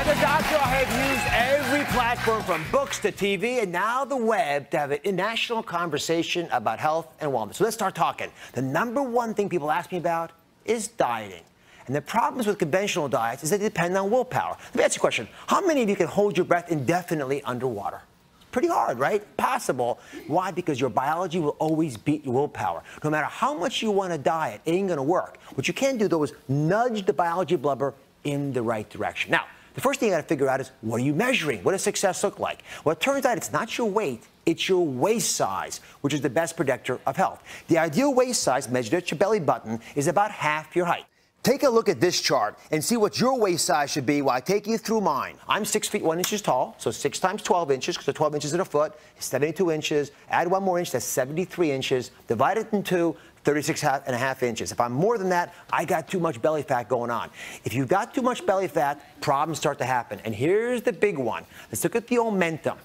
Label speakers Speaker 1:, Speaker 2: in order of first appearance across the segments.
Speaker 1: As a doctor, I have used every platform from books to TV and now the web to have a national conversation about health and wellness. So let's start talking. The number one thing people ask me about is dieting. And the problems with conventional diets is that they depend on willpower. Let me ask you a question. How many of you can hold your breath indefinitely underwater? Pretty hard, right? Possible. Why? Because your biology will always beat your willpower. No matter how much you want to diet, it ain't going to work. What you can do, though, is nudge the biology blubber in the right direction. Now, the first thing you got to figure out is, what are you measuring? What does success look like? Well, it turns out it's not your weight, it's your waist size, which is the best predictor of health. The ideal waist size, measured at your belly button, is about half your height. Take a look at this chart and see what your waist size should be while I take you through mine. I'm 6 feet 1 inches tall, so 6 times 12 inches, because 12 inches in a foot is 72 inches. Add 1 more inch, that's 73 inches. Divide it in 2, 36.5 inches. If I'm more than that, I got too much belly fat going on. If you've got too much belly fat, problems start to happen. And here's the big one. Let's look at the omentum.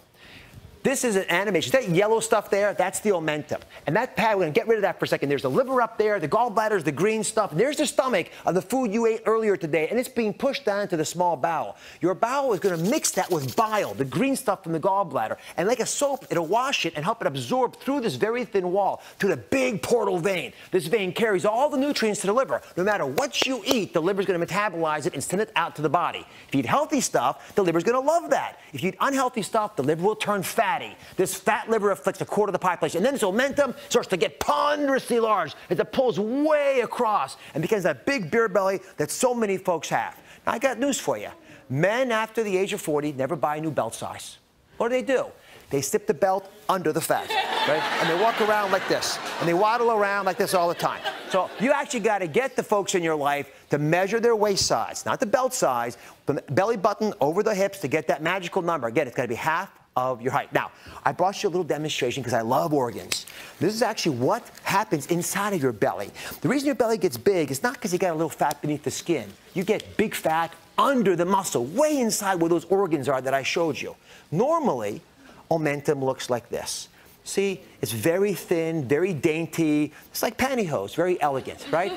Speaker 1: This is an animation. That yellow stuff there, that's the omentum. And that pad, we're going to get rid of that for a second. There's the liver up there, the gallbladder is the green stuff. And there's the stomach of the food you ate earlier today, and it's being pushed down to the small bowel. Your bowel is going to mix that with bile, the green stuff from the gallbladder. And like a soap, it'll wash it and help it absorb through this very thin wall to the big portal vein. This vein carries all the nutrients to the liver. No matter what you eat, the liver's going to metabolize it and send it out to the body. If you eat healthy stuff, the liver's going to love that. If you eat unhealthy stuff, the liver will turn fatty. This fat liver afflicts a quarter of the population. And then this omentum starts to get ponderously large as it pulls way across and becomes that big beer belly that so many folks have. Now, I got news for you. Men after the age of 40 never buy a new belt size. What do? They slip the belt under the fat, right? And they walk around like this. And they waddle around like this all the time. So you actually got to get the folks in your life to measure their waist size, not the belt size, the belly button over the hips to get that magical number. Again, it's got to be half of your height. Now, I brought you a little demonstration because I love organs. This is actually what happens inside of your belly. The reason your belly gets big is not because you got a little fat beneath the skin. You get big fat under the muscle, way inside where those organs are that I showed you. Normally, omentum looks like this. See, it's very thin, very dainty. It's like pantyhose, very elegant, right?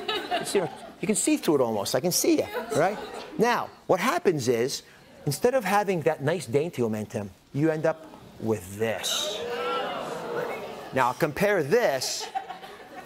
Speaker 1: You can see through it almost. I can see you, right? Now, what happens is, instead of having that nice dainty omentum, you end up with this. Now, compare this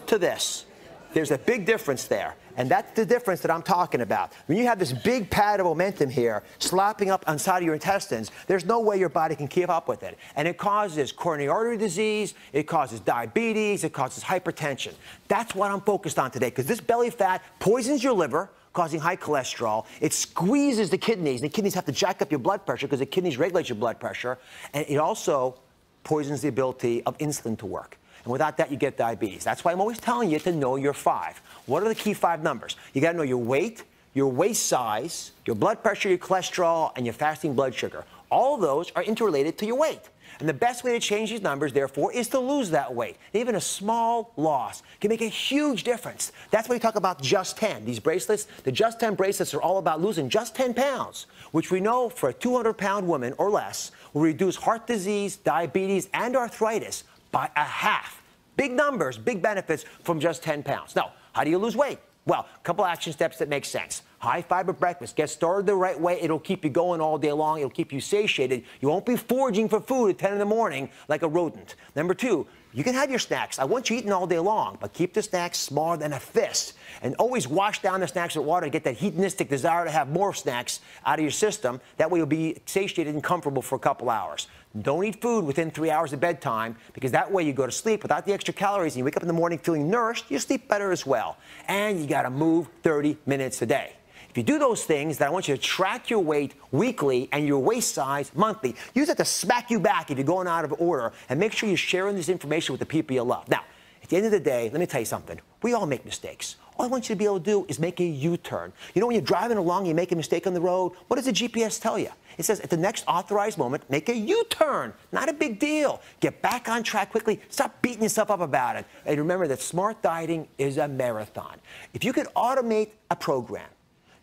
Speaker 1: to this. There's a big difference there. And that's the difference that I'm talking about. When you have this big pad of omentum here slopping up inside of your intestines, there's no way your body can keep up with it. And it causes coronary artery disease, it causes diabetes, it causes hypertension. That's what I'm focused on today, because this belly fat poisons your liver, causing high cholesterol. It squeezes the kidneys. The kidneys have to jack up your blood pressure because the kidneys regulate your blood pressure. And it also poisons the ability of insulin to work. And without that, you get diabetes. That's why I'm always telling you to know your 5. What are the key 5 numbers? You got to know your weight, your waist size, your blood pressure, your cholesterol, and your fasting blood sugar. All of those are interrelated to your weight. And the best way to change these numbers, therefore, is to lose that weight. Even a small loss can make a huge difference. That's why we talk about Just 10. These bracelets, the Just 10 bracelets are all about losing just 10 pounds, which we know for a 200-pound woman or less will reduce heart disease, diabetes, and arthritis by a half. Big numbers, big benefits from just 10 pounds. Now, how do you lose weight? Well, a couple action steps that make sense. High-fiber breakfast. Get started the right way. It'll keep you going all day long. It'll keep you satiated. You won't be foraging for food at 10 in the morning like a rodent. Number 2, you can have your snacks. I want you eating all day long, but keep the snacks smaller than a fist. And always wash down the snacks with water to get that hedonistic desire to have more snacks out of your system. That way you'll be satiated and comfortable for a couple hours. Don't eat food within 3 hours of bedtime, because that way you go to sleep without the extra calories and you wake up in the morning feeling nourished, you sleep better as well. And you got to move 30 minutes a day. If you do those things, then I want you to track your weight weekly and your waist size monthly. Use it to smack you back if you're going out of order, and make sure you're sharing this information with the people you love. Now, at the end of the day, let me tell you something. We all make mistakes. All I want you to be able to do is make a U-turn. You know, when you're driving along, you make a mistake on the road, what does the GPS tell you? It says, at the next authorized moment, make a U-turn. Not a big deal. Get back on track quickly. Stop beating yourself up about it. And remember that smart dieting is a marathon. If you could automate a program,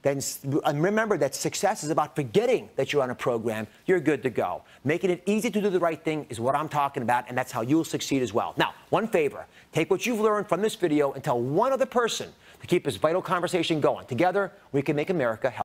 Speaker 1: then remember that success is about forgetting that you're on a program. You're good to go. Making it easy to do the right thing is what I'm talking about, and that's how you'll succeed as well. Now, one favor. Take what you've learned from this video and tell one other person to keep this vital conversation going. Together, we can make America healthy.